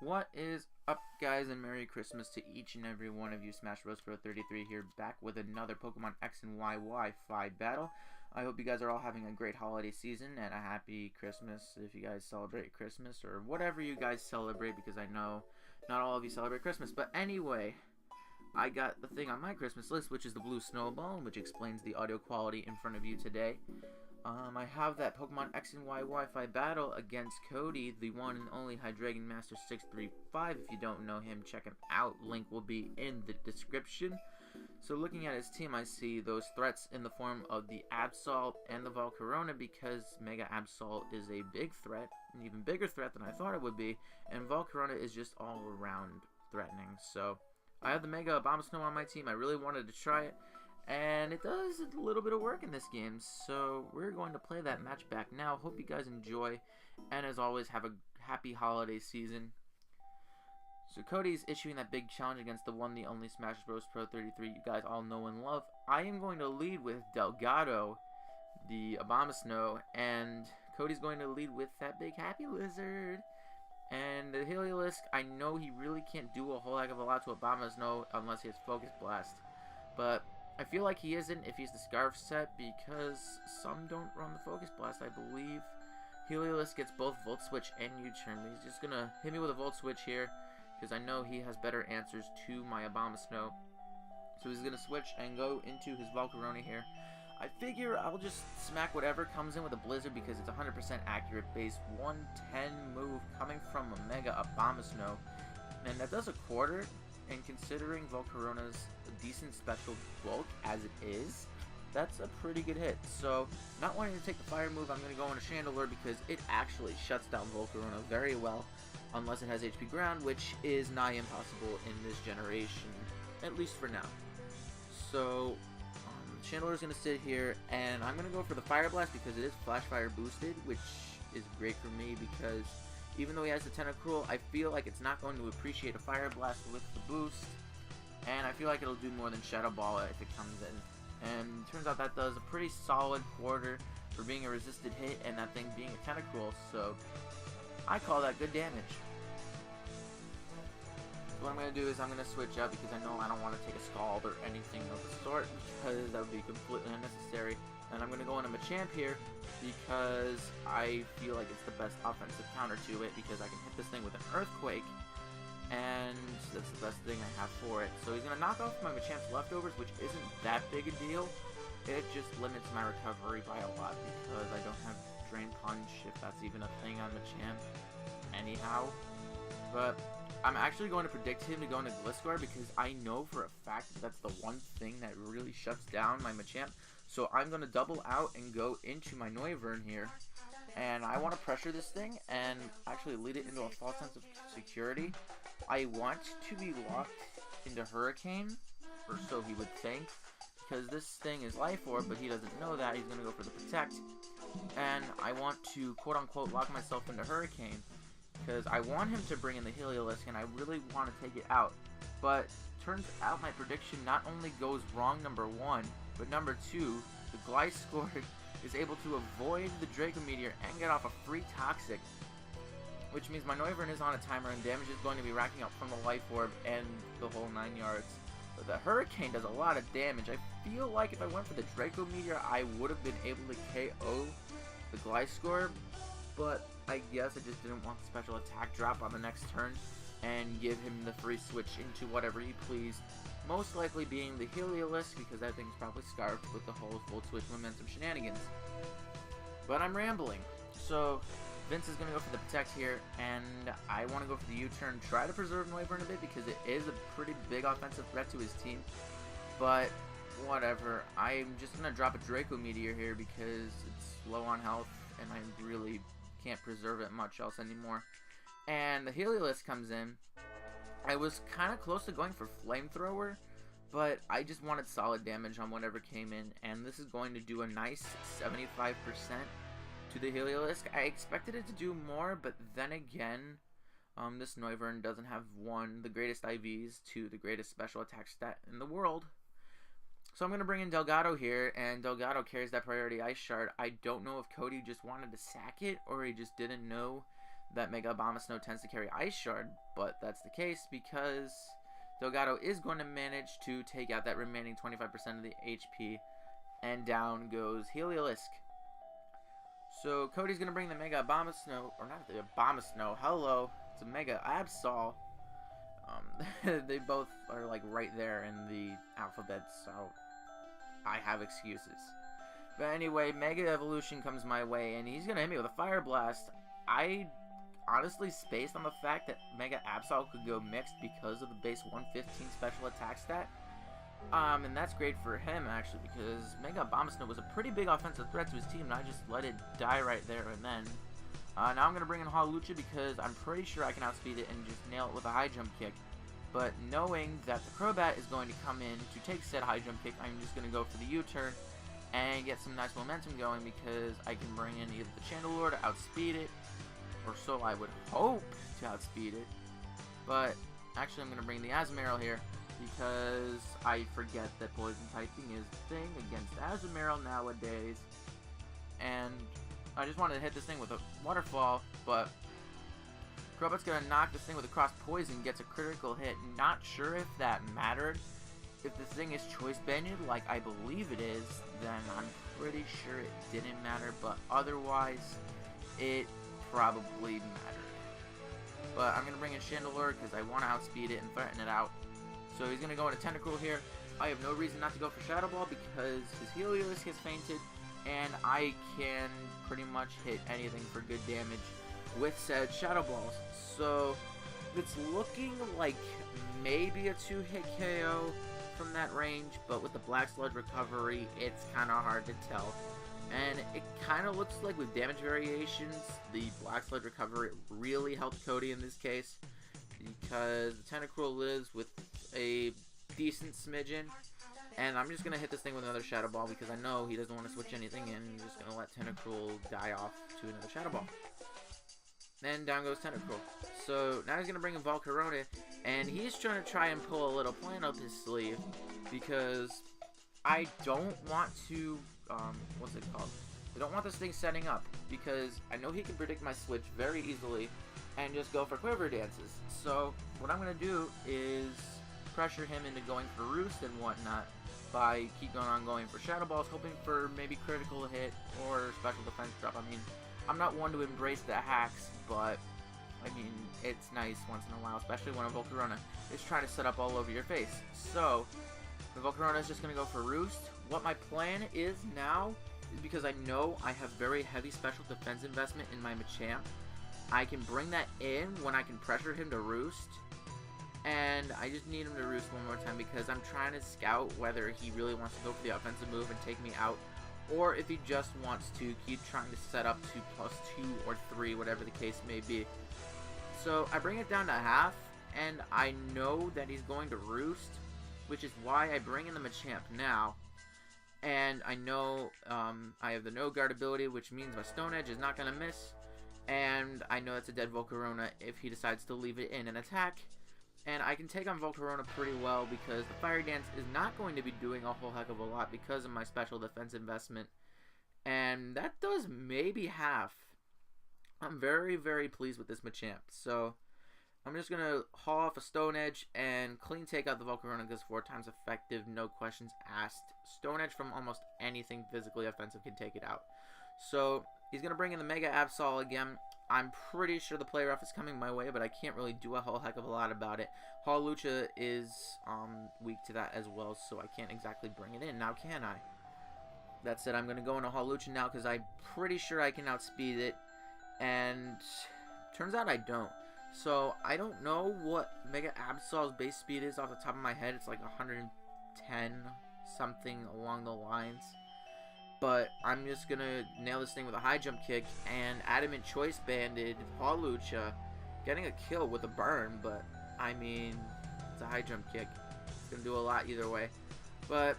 What is up, guys, and Merry Christmas to each and every one of you. Smash Bros. Pro 33 here, back with another Pokemon X and Y Wi-Fi battle. I hope you guys are all having a great holiday season and a happy Christmas if you guys celebrate Christmas or whatever you guys celebrate, because I know not all of you celebrate Christmas. But anyway, I got the thing on my Christmas list, which is the blue snowball, which explains the audio quality in front of you today. I have that Pokemon X and Y Wi-Fi battle against Cody, the one and only HydreigonMaster635. If you don't know him, check him out. Link will be in the description. So looking at his team, I see those threats in the form of the Absol and the Volcarona, because Mega Absol is a big threat, an even bigger threat than I thought it would be, and Volcarona is just all around threatening. So I have the Mega Abomasnow on my team. I really wanted to try it, and it does a little bit of work in this game, so we're going to play that match back now. Hope you guys enjoy, and as always, have a happy holiday season. So Cody's issuing that big challenge against the one, the only Smash Bros. Pro 33 you guys all know and love. I am going to lead with Delgado, the Abomasnow, and Cody's going to lead with that big Happy Lizard. And the Heliolisk, I know he really can't do a whole heck of a lot to Abomasnow unless he has Focus Blast, but I feel like he isn't if he's the Scarf set, because some don't run the Focus Blast. I believe Heliolisk gets both Volt Switch and U-Turn. He's just going to hit me with a Volt Switch here, because I know he has better answers to my Abomasnow. So he's going to switch and go into his Volcarona here. I figure I'll just smack whatever comes in with a Blizzard, because it's 100% accurate base 110 move coming from a Mega Abomasnow. And that does a quarter, and considering Volcarona's decent special bulk as it is, that's a pretty good hit. So, not wanting to take the fire move, I'm going to go into Chandelure, because it actually shuts down Volcarona very well, unless it has HP ground, which is nigh impossible in this generation, at least for now. So Chandelure's going to sit here, and I'm going to go for the Fire Blast because it is Flash Fire boosted, which is great for me, because even though he has the Tentacruel, I feel like it's not going to appreciate a Fire Blast with the boost, and I feel like it'll do more than Shadow Ball if it comes in. And it turns out that does a pretty solid quarter for being a resisted hit and that thing being a Tentacruel, so I call that good damage. So what I'm going to do is I'm going to switch up, because I know I don't want to take a Scald or anything of the sort, because that would be completely unnecessary. And I'm going to go into Machamp here, because I feel like it's the best offensive counter to it, because I can hit this thing with an Earthquake, and that's the best thing I have for it. So he's going to knock off my Machamp's leftovers, which isn't that big a deal. It just limits my recovery by a lot, because I don't have Drain Punch, if that's even a thing on Machamp anyhow. But I'm actually going to predict him to go into Gliscor, because I know for a fact that that's the one thing that really shuts down my Machamp. So I'm going to double out and go into my Noivern here. And I want to pressure this thing and actually lead it into a false sense of security. I want to be locked into Hurricane, or so he would think, because this thing is Life Orb, but he doesn't know that. He's going to go for the Protect. And I want to quote-unquote lock myself into Hurricane, because I want him to bring in the Heliolisk, and I really want to take it out. But turns out my prediction not only goes wrong, number one, but number two, the Gliscor is able to avoid the Draco Meteor and get off a free Toxic, which means my Noivern is on a timer, and damage is going to be racking up from the Life Orb and the whole 9 yards. But the Hurricane does a lot of damage. I feel like if I went for the Draco Meteor, I would have been able to KO the Gliscor, but I guess I just didn't want the special attack drop on the next turn and give him the free switch into whatever he pleased. Most likely being the Heliolisk, because that thing's probably scarfed with the whole Volt Switch momentum shenanigans. But I'm rambling. So Vince is going to go for the Protect here, and I want to go for the U-Turn, try to preserve Noivern a bit, because it is a pretty big offensive threat to his team. But whatever, I'm just going to drop a Draco Meteor here, because it's low on health, and I really can't preserve it much else anymore. And the Heliolisk comes in. I was kind of close to going for Flamethrower, but I just wanted solid damage on whatever came in, and this is going to do a nice 75% to the Heliolisk. I expected it to do more, but then again, this Noivern doesn't have the greatest IVs, to the greatest special attack stat in the world. So I'm going to bring in Delgado here, and Delgado carries that priority Ice Shard. I don't know if Cody just wanted to sack it, or he just didn't know that Mega Abomasnow tends to carry Ice Shard, but that's the case because Delgado is going to manage to take out that remaining 25% of the HP, and down goes Heliolisk. So Cody's going to bring the Mega Abomasnow, or not the Abomasnow, hello, it's a Mega Absol. They both are like right there in the alphabet, so I have excuses. But anyway, Mega Evolution comes my way, and he's going to hit me with a Fire Blast. I honestly spaced on the fact that Mega Absol could go mixed because of the base 115 special attack stat. And that's great for him, actually, because Mega Abomasnow was a pretty big offensive threat to his team, and I just let it die right there and then. Now I'm going to bring in Hawlucha because I'm pretty sure I can outspeed it and just nail it with a high jump kick. But knowing that the Crobat is going to come in to take said high jump kick, I'm just going to go for the U-turn and get some nice momentum going because I can bring in either the Chandelure to outspeed it, or so I would hope to outspeed it. But actually I'm going to bring the Azumarill here because I forget that poison typing is a thing against Azumarill nowadays. And I just wanted to hit this thing with a waterfall, but Crobat's going to knock this thing with a cross poison, gets a critical hit. Not sure if that mattered. If the thing is choice banded, like I believe it is, then I'm pretty sure it didn't matter, but otherwise, it probably mattered. But I'm going to bring in Chandelure because I want to outspeed it and threaten it out. So he's going to go into Tentacruel here. I have no reason not to go for Shadow Ball because his Heliolisk has fainted, and I can pretty much hit anything for good damage with said Shadow Balls. So it's looking like maybe a 2-hit KO from that range, but with the Black Sludge recovery, it's kind of hard to tell. And it kind of looks like with damage variations, the Black Sludge recovery really helped Cody in this case, because the Tentacruel lives with a decent smidgen, and I'm just going to hit this thing with another Shadow Ball because I know he doesn't want to switch anything in. I'm just going to let Tentacruel die off to another Shadow Ball. Then down goes Tentacruel. So now he's going to bring in Volcarona, and he's trying to pull a little plan up his sleeve because I don't want to, what's it called? I don't want this thing setting up because I know he can predict my switch very easily and just go for Quiver Dances. So what I'm going to do is pressure him into going for Roost and whatnot by keep going for Shadow Balls, hoping for maybe critical hit or special defense drop. I mean, I'm not one to embrace the hacks, but I mean, it's nice once in a while, especially when a Volcarona is trying to set up all over your face. So the Volcarona is just going to go for Roost. What my plan is now is, because I know I have very heavy special defense investment in my Machamp, I can bring that in when I can pressure him to Roost. And I just need him to Roost one more time because I'm trying to scout whether he really wants to go for the offensive move and take me out, or if he just wants to keep trying to set up to +2 or 3, whatever the case may be. So I bring it down to half, and I know that he's going to Roost, which is why I bring in the Machamp now. And I know I have the No Guard ability, which means my Stone Edge is not going to miss. And I know it's a dead Volcarona if he decides to leave it in and attack. And I can take on Volcarona pretty well because the Fire Dance is not going to be doing a whole heck of a lot because of my special defense investment. And that does maybe half. I'm very, very pleased with this Machamp. So I'm just going to haul off a Stone Edge and clean take out the Volcarona because 4 times effective, no questions asked. Stone Edge from almost anything physically offensive can take it out. So he's going to bring in the Mega Absol again. I'm pretty sure the play rough is coming my way, but I can't really do a whole heck of a lot about it. Hawlucha is weak to that as well, so I can't exactly bring it in. Now can I? That said, I'm going to go into Hawlucha now because I'm pretty sure I can outspeed it. And turns out I don't. So I don't know what Mega Absol's base speed is off the top of my head. It's like 110 something along the lines. But I'm just going to nail this thing with a high jump kick, and Adamant Choice banded Hawlucha, getting a kill with a burn, but I mean, it's a high jump kick. It's going to do a lot either way. But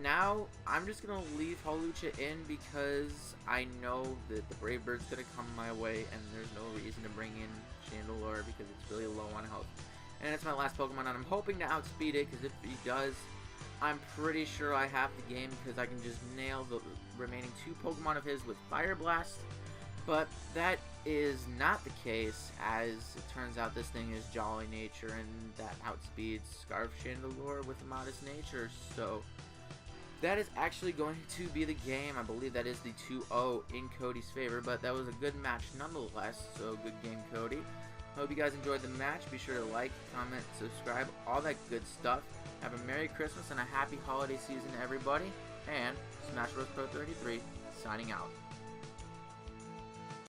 now I'm just going to leave Hawlucha in because I know that the Brave Bird's going to come my way, and there's no reason to bring in Chandelure because it's really low on health. And it's my last Pokemon, and I'm hoping to outspeed it because if he does, I'm pretty sure I have the game because I can just nail the remaining 2 Pokemon of his with Fire Blast. But that is not the case, as it turns out this thing is jolly nature and that outspeeds Scarf Chandelure with a modest nature. So that is actually going to be the game. I believe that is the 2-0 in Cody's favor, but that was a good match nonetheless. So good game, Cody. Hope you guys enjoyed the match. Be sure to like, comment, subscribe, all that good stuff. Have a Merry Christmas and a Happy Holiday Season, everybody. And Smash Bros. Pro 33 signing out.